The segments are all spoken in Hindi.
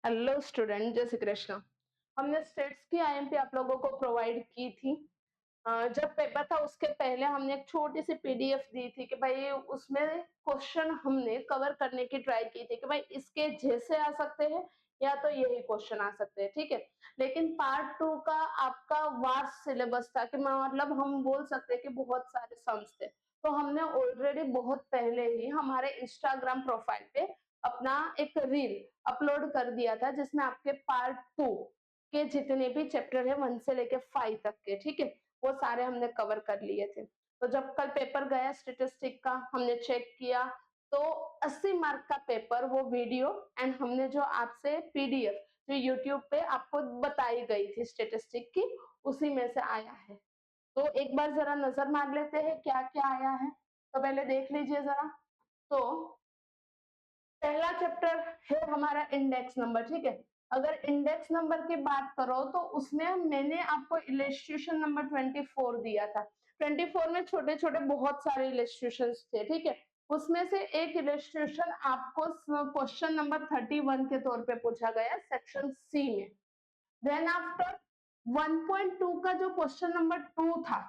हेलो स्टूडेंट, जय श्री कृष्ण। हमने स्टेट्स की आईएमपी आप लोगों को प्रोवाइड की थी। जब पेपर था उसके पहले हमने एक छोटी सी पीडीएफ दी थी कि भाई उसमें क्वेश्चन हमने कवर करने की ट्राई की थी कि भाई इसके जैसे आ सकते हैं या तो यही क्वेश्चन आ सकते हैं, ठीक है। लेकिन पार्ट 2 का आपका वास्ट सिलेबस था कि मतलब हम बोल सकते हैं कि बहुत सारे सम्स थे, तो हमने ऑलरेडी बहुत पहले ही हमारे इंस्टाग्राम प्रोफाइल पे अपना एक रील अपलोड कर दिया था जिसमें आपके पार्ट 2 के जितने भी चैप्टर है 1 से लेके 5 तक के, ठीक है, वो सारे हमने कवर कर लिए थे। तो जब कल पेपर गया स्टेटिस्टिक का हमने चेक किया तो 80 मार्क का पेपर वो वीडियो एंड हमने जो आपसे पीडीएफ जो यूट्यूब पे आपको बताई गई थी स्टेटिस्टिक की उसी में से आया है। तो एक बार जरा नजर मार लेते हैं क्या क्या आया है। तो पहले देख लीजिए जरा। तो पहला चैप्टर है हमारा इंडेक्स नंबर, ठीक है। अगर इंडेक्स नंबर की बात करो तो उसमें मैंने आपको इलस्ट्रेशन नंबर 24 दिया था। 24 में छोटे छोटे बहुत सारे इलस्ट्रेशन थे, ठीक है। उसमें से एक इलस्ट्रेशन आपको क्वेश्चन नंबर 31 के तौर पे पूछा गया सेक्शन सी में। देन आफ्टर 1.2 का जो क्वेश्चन नंबर 2 था,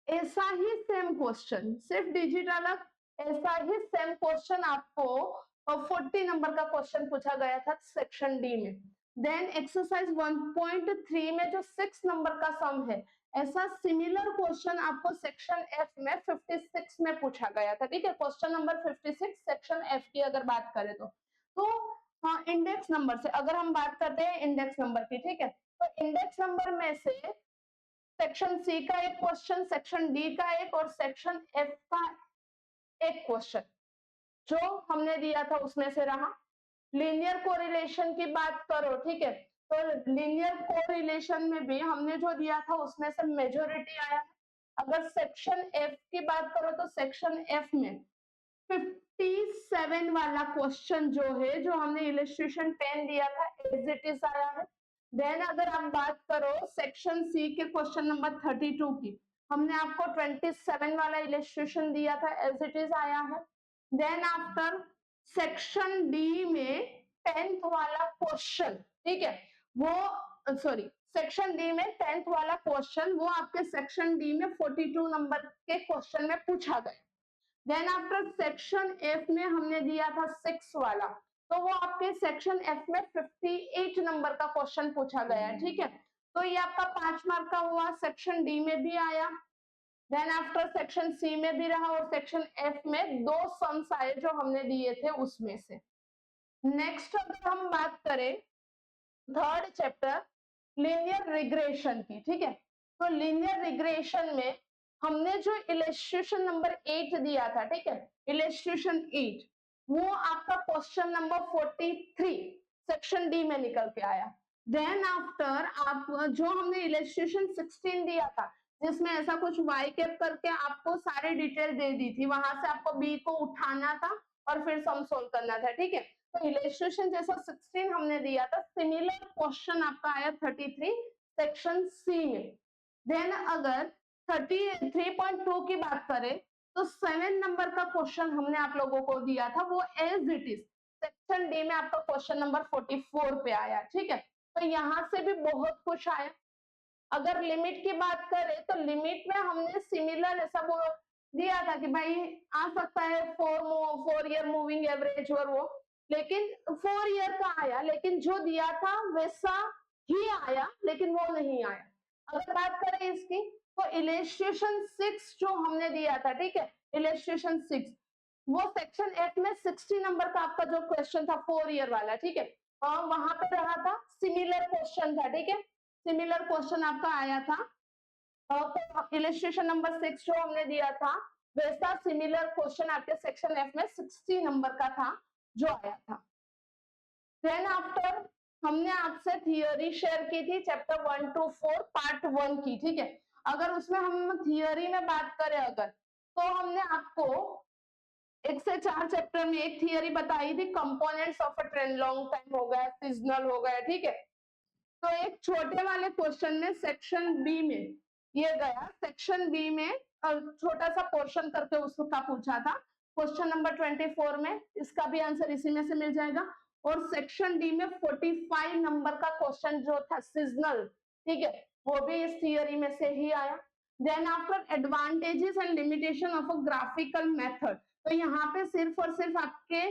ऐसा ही सेम क्वेश्चन सिर्फ डिजिट अलग, ऐसा ही सेम क्वेश्चन आपको 40 नंबर का क्वेश्चन पूछा गया था सेक्शन डी में। देन एक्सरसाइज 1.3 में जो 6 नंबर का सम है, ऐसा सिमिलर क्वेश्चन आपको सेक्शन एफ में 56 में पूछा गया था, ठीक है। क्वेश्चन नंबर 56 सेक्शन एफ की अगर बात करें तो हाँ, इंडेक्स नंबर से अगर हम बात करते हैं इंडेक्स नंबर की, ठीक है, तो इंडेक्स नंबर में से सेक्शन सी का एक क्वेश्चन, सेक्शन डी का एक और सेक्शन एफ का एक क्वेश्चन जो हमने दिया था उसमें से रहा। लीनियर कोरिलेशन की बात करो, ठीक है, तो लीनियर कोरिलेशन में भी हमने जो दिया था उसमें से मेजोरिटी आया है। अगर सेक्शन एफ की बात करो तो सेक्शन एफ में 57 वाला क्वेश्चन जो है जो हमने इलस्ट्रेशन 10 दिया था एज इट इज आया है। देन अगर आप बात करो सेक्शन सी के क्वेश्चन नंबर 32 की, हमने आपको 27 वाला इलस्ट्रेशन दिया था एज इट इज आया है। देन आफ्टर सेक्शन डी में 10th वाला क्वेश्चन, ठीक है, वो सॉरी सेक्शन डी में 10th वाला क्वेश्चन वो आपके सेक्शन डी में 42 नंबर के क्वेश्चन में पूछा गया। देन आफ्टर सेक्शन एफ में हमने दिया था 6 वाला, तो वो आपके सेक्शन एफ में 58 नंबर का क्वेश्चन पूछा गया, ठीक है। तो ये आपका 5 मार्क का हुआ, सेक्शन डी में भी आया। देन आफ्टर सेक्शन सी में भी रहा और सेक्शन एफ में 2 सम्स आए जो हमने दिए थे उसमें से। नेक्स्ट अगर हम बात करें थर्ड चैप्टर लीनियर रिग्रेशन की, ठीक है, तो लीनियर रिग्रेशन में हमने जो इलस्ट्रेशन नंबर 8 दिया था, ठीक है, इलस्ट्रेशन 8 वो आपका क्वेश्चन नंबर 43 सेक्शन डी में निकल के आया। देन आफ्टर आप जो हमने इलस्ट्रेशन 16 दिया था जिसमें ऐसा कुछ वाई कैप करके आपको सारी डिटेल दे दी थी, वहां से आपको बी को उठाना था और फिर सम सोल्व करना था, ठीक है। तो इलस्ट्रेशन जैसा 16 हमने दिया था, सिमिलर क्वेश्चन आपका आया 33 सेक्शन सी में। देन अगर 33.2 की बात करें तो 7 नंबर का क्वेश्चन हमने आप लोगों को दिया था, वो as it is section D में आपका क्वेश्चन नंबर 44 पे आया, ठीक है। तो यहां से भी बहुत कुछ आया। अगर लिमिट की बात करें तो लिमिट में हमने सिमिलर ऐसा वो दिया था कि भाई आ सकता है 4 ईयर मूविंग एवरेज और वो, लेकिन 4 ईयर का आया, लेकिन जो दिया था वैसा ही आया लेकिन वो नहीं आया। अगर बात करें इसकी तो इलस्ट्रेशन 6 जो हमने दिया था, ठीक है, इलस्ट्रेशन 6 वो सेक्शन 8 में 60 नंबर का आपका जो क्वेश्चन था 4 ईयर वाला, ठीक है, और वहां पे रहा था सिमिलर क्वेश्चन था, ठीक है, सिमिलर क्वेश्चन आपका आया था। तो इलस्ट्रेशन नंबर 6 जो हमने दिया था वैसा सिमिलर क्वेश्चन आपके सेक्शन एफ में 60 नंबर का था जो आया था। देन आफ्टर हमने आपसे थियोरी शेयर की थी चैप्टर 1 to 4 पार्ट 1 की, ठीक है। अगर उसमें हम थियोरी में बात करें अगर तो हमने आपको 1 से 4 चैप्टर में एक थियोरी बताई थी, components of a trend, long time हो गया, सीजनल हो गया, ठीक है। तो एक छोटे वाले क्वेश्चन में सेक्शन बी में ये गया, सेक्शन बी में छोटा सा पोर्शन करके उसका पूछा था क्वेश्चन नंबर 24 में, इसका भी आंसर इसी में से मिल जाएगा। और सेक्शन डी में 45 नंबर का क्वेश्चन जो था सीजनल, ठीक है, वो भी इस थियरी में से ही आया। Then after advantages and limitation of a graphical method, तो यहाँ पे सिर्फ और सिर्फ आपके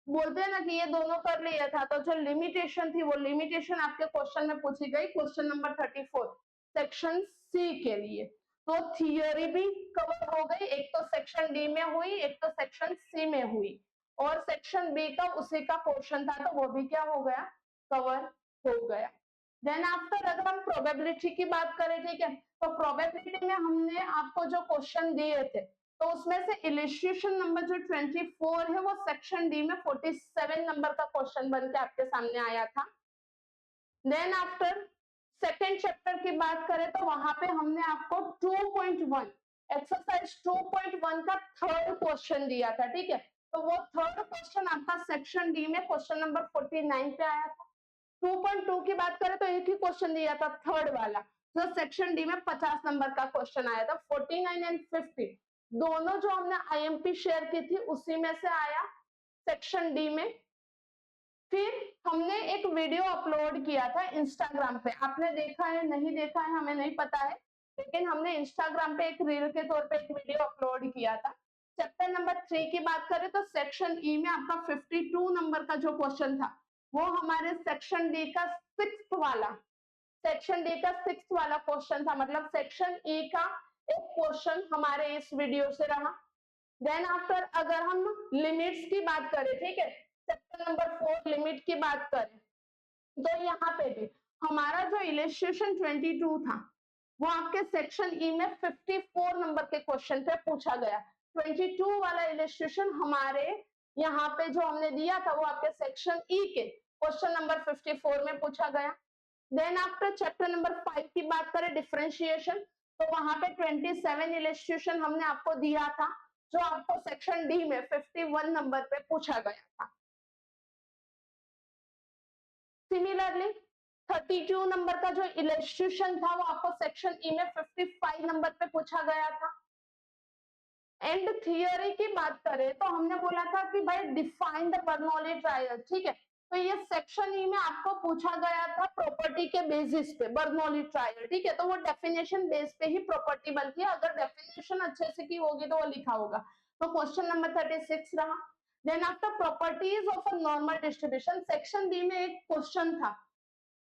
बोलते हैं ना कि ये दोनों कर लिया था, तो जो लिमिटेशन थी वो लिमिटेशन आपके क्वेश्चन में पूछी गई, क्वेश्चन नंबर 34 सेक्शन सी के लिए। तो थियरी भी कवर हो गई, एक तो सेक्शन डी में हुई, एक तो सेक्शन सी में हुई, और सेक्शन बी का उसी का पोर्शन था, तो वो भी क्या हो गया, कवर हो गया। देन आफ्टर अगर हम प्रोबेबिलिटी की बात करें, ठीक है, तो प्रोबेबिलिटी में हमने आपको जो क्वेश्चन दिए थे, तो उसमें से इलिस्ट्रेशन नंबर जो 24 है वो सेक्शन डी में 47 नंबर का क्वेश्चन बन के आपके सामने आया था। देन आफ्टर सेकेंड चैप्टर की बात करें तो वहां पे हमने आपको 2.1 एक्सरसाइज 2.1 का थर्ड क्वेश्चन दिया था, ठीक है, तो वो थर्ड क्वेश्चन आपका सेक्शन डी में क्वेश्चन नंबर 49 पे आया था। 2.2 की बात करें तो एक ही क्वेश्चन दिया था थर्ड वाला, जो सेक्शन डी में 50 नंबर का क्वेश्चन आया था। 49 एंड 50 दोनों जो हमने आईएमपी शेयर की थी उसी में से आया सेक्शन डी में। फिर हमने एक वीडियो अपलोड किया था इंस्टाग्राम पे, आपने देखा है नहीं देखा है हमें नहीं पता है, लेकिन हमने इंस्टाग्राम पे एक रील के तौर पे एक वीडियो अपलोड किया था। चैप्टर नंबर 3 की बात करें तो सेक्शन ई में आपका 52 नंबर का जो क्वेश्चन था वो हमारे सेक्शन डी का सिक्स्थ वाला क्वेश्चन था, मतलब सेक्शन ई का एक क्वेश्चन हमारे इस वीडियो से रहा। देन आफ्टर अगर हम लिमिट्स की बात करें, ठीक है, चैप्टर नंबर 4 लिमिट की बात करें, तो यहाँ पे भी हमारा जो इलिस्ट्रेशन 22 था वो आपके सेक्शन ई में 54 नंबर के क्वेश्चन पे पूछा गया। 22 वाला इलिस्ट्रेशन हमारे यहाँ पे जो हमने दिया था वो आपके सेक्शन ई के क्वेश्चन नंबर 54 में पूछा गया। देन आफ्टर चैप्टर नंबर 5 की बात करें डिफरेंशिएशन, तो वहां पे 27 इलिस्ट्रेशन हमने आपको दिया था जो आपको सेक्शन डी में 51 नंबर पे पूछा गया था। सिमिलरली 32 नंबर का जो इलिस्ट्रेशन था वो आपको सेक्शन ई में 55 नंबर पे पूछा गया था। एंड थियरी की बात करें तो हमने बोला था कि भाई डिफाइन द बर्नौली ट्रायल, ठीक है, तो ये सेक्शन ई में आपको पूछा गया था प्रॉपर्टी के बेसिस पे बर्नौली ट्रायल, ठीक है, तो वो डेफिनेशन बेस पे ही प्रॉपर्टी बनती है, अगर डेफिनेशन अच्छे से की होगी तो वो लिखा होगा। तो क्वेश्चन नंबर 36 रहा। Then after properties of a normal distribution, section D में एक क्वेश्चन था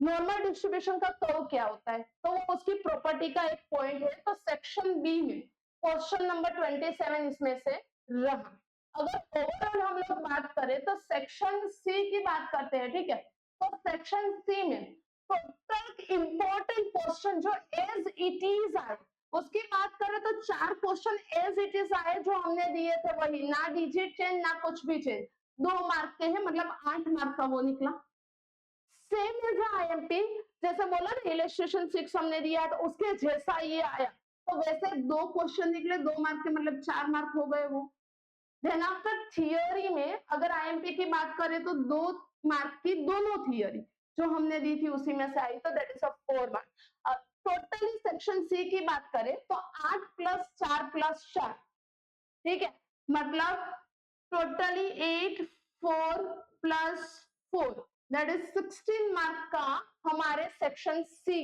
नॉर्मल डिस्ट्रीब्यूशन का कर्व क्या होता है, तो वो उसकी प्रॉपर्टी का एक पॉइंट है, तो सेक्शन बी में क्वेश्चन नंबर 27 इसमें से रहा। अगर ओवरऑल हम लोग बात करें तो सेक्शन सी की बात करते हैं, ठीक है, तो सेक्शन सी में टोटल इंपॉर्टेंट क्वेश्चन जो एज इट इज आए उसकी बात करें तो 4 क्वेश्चन एज इट इज आए जो हमने दिए थे, वही ना डिजिट चेंज ना कुछ भी चेंज, 2 मार्क के हैं, मतलब 8 मार्क का वो निकला। सेम एज आईएमपी, जैसे बोला ना इलिस्ट्रेशन 6 हमने दिया तो उसके जैसा ये आया, तो वैसे 2 क्वेश्चन निकले 2 मार्क के, मतलब 4 मार्क हो गए वो। देन आफ्टर थियोरी में अगर आईएमपी की बात करें तो 2 मार्क की दोनों थियोरी जो हमने दी थी उसी में से आई, तो that is a 4 mark. Totally section C की बात करें तो 8 + 4 + 4, ठीक है, मतलब टोटली 8 4 + 4 दैट इज 16 मार्क का हमारे सेक्शन सी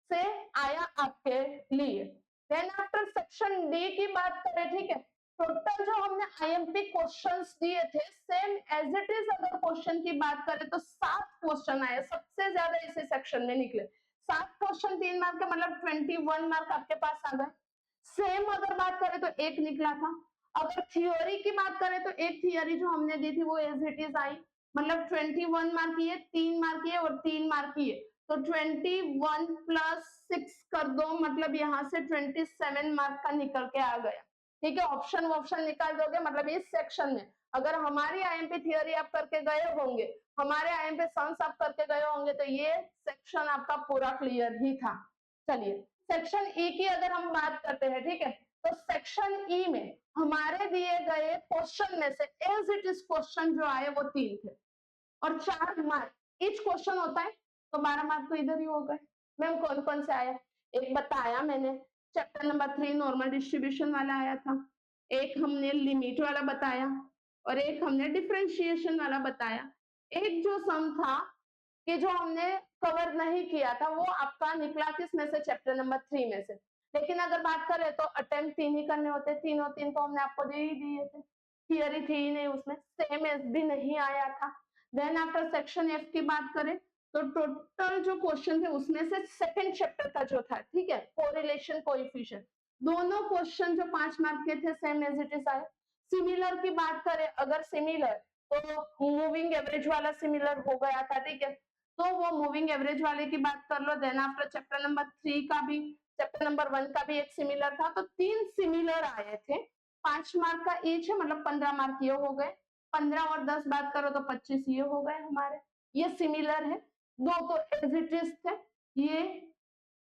से आया आपके लिए। देन आफ्टर सेक्शन डी की बात करें, ठीक है, टोटल जो हमने आईएमपी क्वेश्चंस दिए थे सेम एज इट इज, अगर क्वेश्चन की बात करें तो 7 क्वेश्चन आए, सबसे ज्यादा इसी सेक्शन में निकले, 7 क्वेश्चन 3 मार्क के, मतलब 21 मार्क आपके पास आ गए। सेम अगर बात करें तो एक निकला था। अगर थियोरी की बात करें तो एक थियोरी जो हमने दी थी वो एज इट इज आई, मतलब 21 मार्क की है, 3 मार्क की है और 3 मार्क की है, तो 21 + 6 कर दो, मतलब यहाँ से 27 मार्क का निकल के आ गया, ठीक है, ऑप्शन निकाल दोगे, मतलब इस सेक्शन में अगर हमारी आईएमपी थियोरी आप करके गए होंगे, हमारे आईएमपी सम्स आप करके गए होंगे, तो ये सेक्शन आपका पूरा क्लियर ही था। चलिए सेक्शन ई की अगर हम बात करते हैं, ठीक है, तो सेक्शन ई में हमारे दिए गए क्वेश्चन में से एज इट इज क्वेश्चन जो आए वो 3 थे और 4 मार्क ईच क्वेश्चन होता है, तो 12 मार्क तो इधर ही हो गए। मैम कौन कौन से आया, एक बताया मैंने, चैप्टर नंबर 3 नॉर्मल डिस्ट्रीब्यूशन वाला आया था, एक हमने लिमिट वाला बताया, और एक हमने डिफरेंशिएशन वाला बताया। एक जो सम था कि जो हमने कवर नहीं किया था वो आपका निकला किस में से, चैप्टर नंबर 3 में से। लेकिन अगर बात करें तो अटेम्प्ट 3 ही करने होते, तीनों तीन तो हमने आपको दे ही दिए थे, थियरी थी ही नहीं उसमें, सेम एस भी नहीं आया था। देन आफ्टर सेक्शन एफ की बात करें तो टोटल जो क्वेश्चन थे उसमें से सेकंड चैप्टर का जो था, ठीक है, कोरिलेशन कोएफिशिएंट, दोनों क्वेश्चन जो 5 मार्क के थे सेम एज इट इज आए। सिमिलर की बात करें, अगर सिमिलर तो मूविंग एवरेज वाला सिमिलर हो गया था, ठीक है, तो वो मूविंग एवरेज वाले की बात कर लो। देन आफ्टर चैप्टर नंबर 3 का भी, चैप्टर नंबर 1 का भी एक सिमिलर था, तो 3 सिमिलर आए थे, 5 मार्क का ईच है, मतलब 15 मार्क ये हो गए, 15 और 10 बात करो तो 25 ये हो गए हमारे, ये सिमिलर है। दो तो एज इट इज थे, ये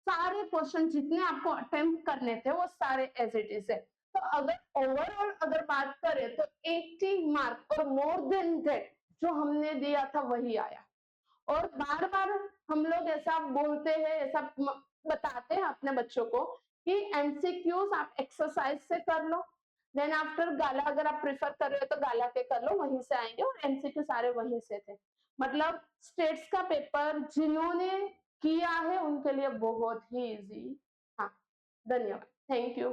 सारे क्वेश्चन जितने आपको अटेम्प्ट करने थे वो सारे एज इट इज है। तो अगर ओवरऑल अगर बात करें तो 80 मार्क और मोर देन दैट जो हमने दिया था वही आया। और बार बार हम लोग ऐसा बोलते हैं, ऐसा बताते हैं अपने बच्चों को कि एमसीक्यूज आप एक्सरसाइज से कर लो, देन आफ्टर गाला अगर आप प्रेफर कर रहे हो तो गाला के कर लो, वहीं से आएंगे, और एमसीक्यू सारे वहीं से थे। मतलब स्टेट्स का पेपर जिन्होंने किया है उनके लिए बहुत ही इजी। हाँ, धन्यवाद, थैंक यू।